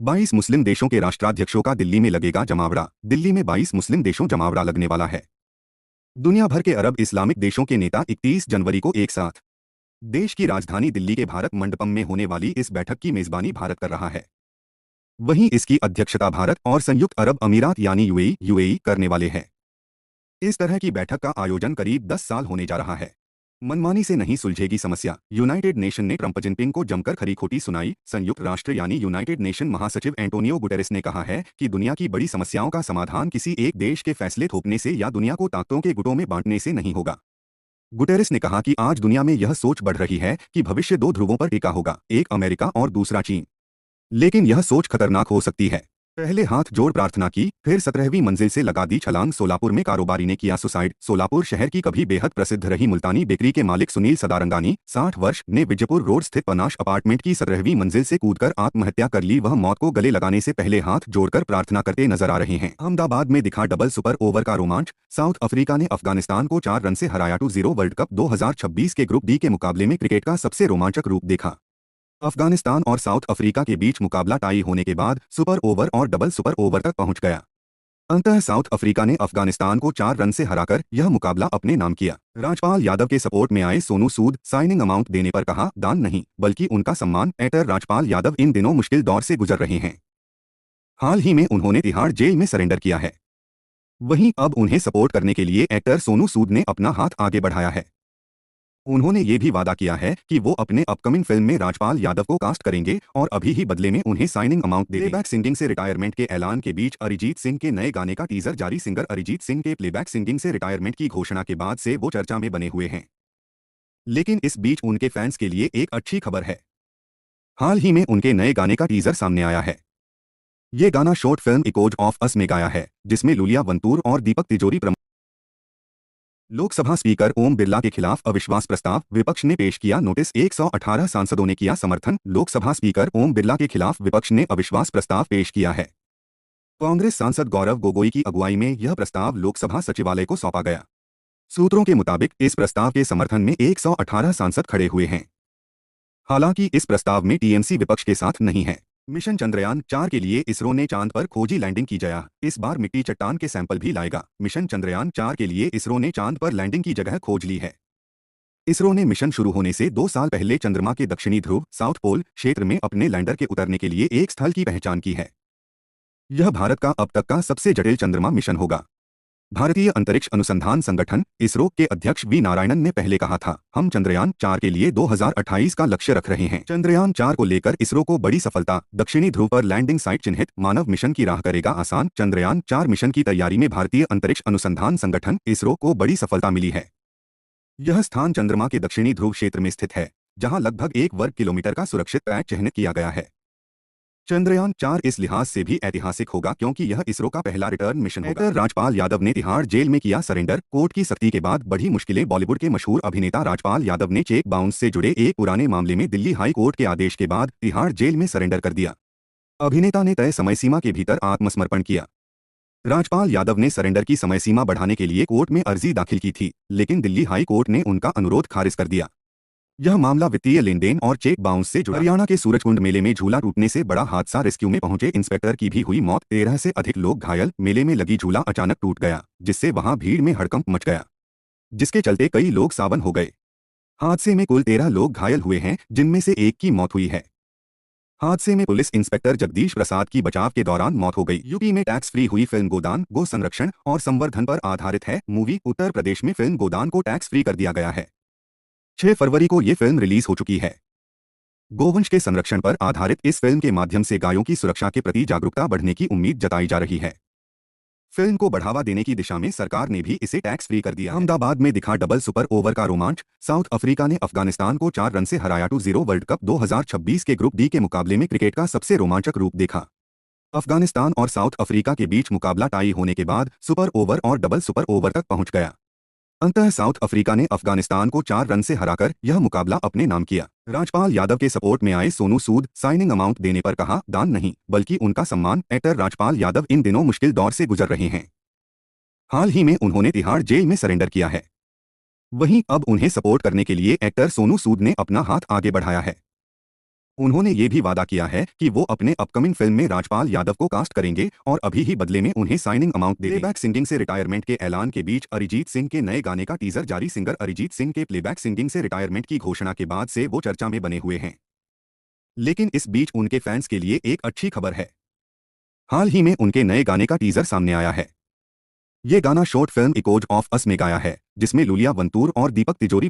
22 मुस्लिम देशों के राष्ट्राध्यक्षों का दिल्ली में लगेगा जमावड़ा। दिल्ली में 22 मुस्लिम देशों जमावड़ा लगने वाला है। दुनिया भर के अरब इस्लामिक देशों के नेता 31 जनवरी को एक साथ देश की राजधानी दिल्ली के भारत मंडपम में होने वाली इस बैठक की मेजबानी भारत कर रहा है। वहीं इसकी अध्यक्षता भारत और संयुक्त अरब अमीरात यानी यूएई करने वाले हैं। इस तरह की बैठक का आयोजन करीब 10 साल होने जा रहा है। मनमानी से नहीं सुलझेगी समस्या। यूनाइटेड नेशन ने ट्रंप जिनपिंग को जमकर खरी खोटी सुनाई। संयुक्त राष्ट्र यानी यूनाइटेड नेशन महासचिव एंटोनियो गुटेरेस ने कहा है कि दुनिया की बड़ी समस्याओं का समाधान किसी एक देश के फैसले थोपने से या दुनिया को ताकतों के गुटों में बांटने से नहीं होगा। गुटेरेस ने कहा कि आज दुनिया में यह सोच बढ़ रही है कि भविष्य दो ध्रुवों पर टिका होगा, एक अमेरिका और दूसरा चीन। लेकिन यह सोच खतरनाक हो सकती है। पहले हाथ जोड़ प्रार्थना की, फिर 17वीं मंजिल से लगा दी छलांग। सोलापुर में कारोबारी ने किया सुसाइड। सोलापुर शहर की कभी बेहद प्रसिद्ध रही मुल्तानी बेकरी के मालिक सुनील सदारंगानी 60 वर्ष ने विजयपुर रोड स्थित पनाश अपार्टमेंट की 17वीं मंजिल से कूदकर आत्महत्या कर ली। वह मौत को गले लगाने से पहले हाथ जोड़कर प्रार्थना करते नजर आ रहे हैं। अहमदाबाद में दिखा डबल सुपर ओवर का रोमांच। साउथ अफ्रीका ने अफगानिस्तान को 4 रन से हराया। 2-0 वर्ल्ड कप 2026 के ग्रुप डी के मुकाबले में क्रिकेट का सबसे रोमांचक रूप देखा। अफगानिस्तान और साउथ अफ्रीका के बीच मुकाबला टाई होने के बाद सुपर ओवर और डबल सुपर ओवर तक पहुंच गया। अंततः साउथ अफ्रीका ने अफगानिस्तान को 4 रन से हराकर यह मुकाबला अपने नाम किया। राजपाल यादव के सपोर्ट में आए सोनू सूद साइनिंग अमाउंट देने पर कहा, दान नहीं बल्कि उनका सम्मान। एक्टर राजपाल यादव इन दिनों मुश्किल दौर से गुजर रहे हैं। हाल ही में उन्होंने तिहाड़ जेल में सरेंडर किया है। वहीं अब उन्हें सपोर्ट करने के लिए एक्टर सोनू सूद ने अपना हाथ आगे बढ़ाया है। उन्होंने ये भी वादा किया है कि वो अपने अपकमिंग फिल्म में राजपाल यादव को कास्ट करेंगे और अभी ही बदले में उन्हें साइनिंग अमाउंट देंगे। प्लेबैक सिंगिंग से रिटायरमेंट के ऐलान के बीच अरिजीत सिंह के नए गाने का टीजर जारी। सिंगर अरिजीत सिंह के प्लेबैक सिंगिंग से रिटायरमेंट की घोषणा के बाद से वो चर्चा में बने हुए हैं। लेकिन इस बीच उनके फैंस के लिए एक अच्छी खबर है। हाल ही में उनके नए गाने का टीजर सामने आया है। ये गाना short film echoes of us में गाया है, जिसमें लूलिया वंतूर और दीपक तिजोरी प्रमुख। लोकसभा स्पीकर ओम बिरला के खिलाफ अविश्वास प्रस्ताव, विपक्ष ने पेश किया नोटिस। 118 सांसदों ने किया समर्थन। लोकसभा स्पीकर ओम बिरला के खिलाफ विपक्ष ने अविश्वास प्रस्ताव पेश किया है। कांग्रेस सांसद गौरव गोगोई की अगुवाई में यह प्रस्ताव लोकसभा सचिवालय को सौंपा गया। सूत्रों के मुताबिक इस प्रस्ताव के समर्थन में 118 सांसद खड़े हुए हैं। हालांकि इस प्रस्ताव में टीएमसी विपक्ष के साथ नहीं है। मिशन चंद्रयान 4 के लिए इसरो ने चांद पर खोजी लैंडिंग की जगह इस बार मिट्टी चट्टान के सैंपल भी लाएगा। मिशन चंद्रयान 4 के लिए इसरो ने चांद पर लैंडिंग की जगह खोज ली है। इसरो ने मिशन शुरू होने से 2 साल पहले चंद्रमा के दक्षिणी ध्रुव साउथ पोल क्षेत्र में अपने लैंडर के उतरने के लिए एक स्थल की पहचान की है। यह भारत का अब तक का सबसे जटिल चंद्रमा मिशन होगा। भारतीय अंतरिक्ष अनुसंधान संगठन इसरो के अध्यक्ष वी नारायणन ने पहले कहा था, हम चंद्रयान 4 के लिए 2028 का लक्ष्य रख रहे हैं। चंद्रयान 4 को लेकर इसरो को बड़ी सफलता। दक्षिणी ध्रुव पर लैंडिंग साइट चिन्हित, मानव मिशन की राह करेगा आसान। चंद्रयान 4 मिशन की तैयारी में भारतीय अंतरिक्ष अनुसंधान संगठन इसरो को बड़ी सफलता मिली है। यह स्थान चंद्रमा के दक्षिणी ध्रुव क्षेत्र में स्थित है, जहां लगभग 1 वर्ग किलोमीटर का सुरक्षित पैच चिह्नित किया गया है। चंद्रयान 4 इस लिहाज से भी ऐतिहासिक होगा क्योंकि यह इसरो का पहला रिटर्न मिशन होगा। एक्टर राजपाल यादव ने तिहाड़ जेल में किया सरेंडर। कोर्ट की सख्ती के बाद बढ़ी मुश्किलें। बॉलीवुड के मशहूर अभिनेता राजपाल यादव ने चेक बाउंस से जुड़े एक पुराने मामले में दिल्ली हाई कोर्ट के आदेश के बाद तिहाड़ जेल में सरेंडर कर दिया। अभिनेता ने तय समय सीमा के भीतर आत्मसमर्पण किया। राजपाल यादव ने सरेंडर की समय सीमा बढ़ाने के लिए कोर्ट में अर्जी दाखिल की थी, लेकिन दिल्ली हाई कोर्ट ने उनका अनुरोध खारिज कर दिया। यह मामला वित्तीय लेनदेन और चेक बाउंस से जुड़ा। हरियाणा के सूरजकुंड मेले में झूला टूटने से बड़ा हादसा। रेस्क्यू में पहुंचे इंस्पेक्टर की भी हुई मौत। 13 से अधिक लोग घायल। मेले में लगी झूला अचानक टूट गया, जिससे वहां भीड़ में हड़कंप मच गया, जिसके चलते कई लोग सावन हो गए। हादसे में कुल 13 लोग घायल हुए हैं, जिनमें से एक की मौत हुई है। हादसे में पुलिस इंस्पेक्टर जगदीश प्रसाद की बचाव के दौरान मौत हो गई। यूपी में टैक्स फ्री हुई फिल्म गोदान गो संरक्षण और संवर्धन पर आधारित है मूवी। उत्तर प्रदेश में फिल्म गोदान को टैक्स फ्री कर दिया गया है। 6 फरवरी को ये फिल्म रिलीज हो चुकी है। गोवंश के संरक्षण पर आधारित इस फिल्म के माध्यम से गायों की सुरक्षा के प्रति जागरूकता बढ़ने की उम्मीद जताई जा रही है। फिल्म को बढ़ावा देने की दिशा में सरकार ने भी इसे टैक्स फ्री कर दिया। अहमदाबाद में दिखा डबल सुपर ओवर का रोमांच। साउथ अफ्रीका ने अफगानिस्तान को 4 रन से हराया। 2-0 वर्ल्ड कप 2026 के ग्रुप डी के मुकाबले में क्रिकेट का सबसे रोमांचक रूप देखा। अफगानिस्तान और साउथ अफ्रीका के बीच मुकाबला टाई होने के बाद सुपर ओवर और डबल सुपर ओवर तक पहुंच गया। अंततः साउथ अफ्रीका ने अफगानिस्तान को 4 रन से हराकर यह मुकाबला अपने नाम किया। राजपाल यादव के सपोर्ट में आए सोनू सूद साइनिंग अमाउंट देने पर कहा, दान नहीं बल्कि उनका सम्मान। एक्टर राजपाल यादव इन दिनों मुश्किल दौर से गुजर रहे हैं। हाल ही में उन्होंने तिहाड़ जेल में सरेंडर किया है। वहीं अब उन्हें सपोर्ट करने के लिए एक्टर सोनू सूद ने अपना हाथ आगे बढ़ाया है। उन्होंने ये भी वादा किया है कि वो अपने अपकमिंग फिल्म में राजपाल यादव को कास्ट करेंगे और अभी ही बदले में उन्हें साइनिंग अमाउंट देंगे। प्लेबैक सिंगिंग से रिटायरमेंट के ऐलान के बीच अरिजीत सिंह के नए गाने का टीजर जारी। सिंगर अरिजीत सिंह के प्लेबैक सिंगिंग से रिटायरमेंट की घोषणा के बाद से वो चर्चा में बने हुए हैं, लेकिन इस बीच उनके फैंस के लिए एक अच्छी खबर है। हाल ही में उनके नए गाने का टीजर सामने आया है। ये गाना short film echoes of us में गाया है, जिसमें लूलिया वंतूर और दीपक तिजोरी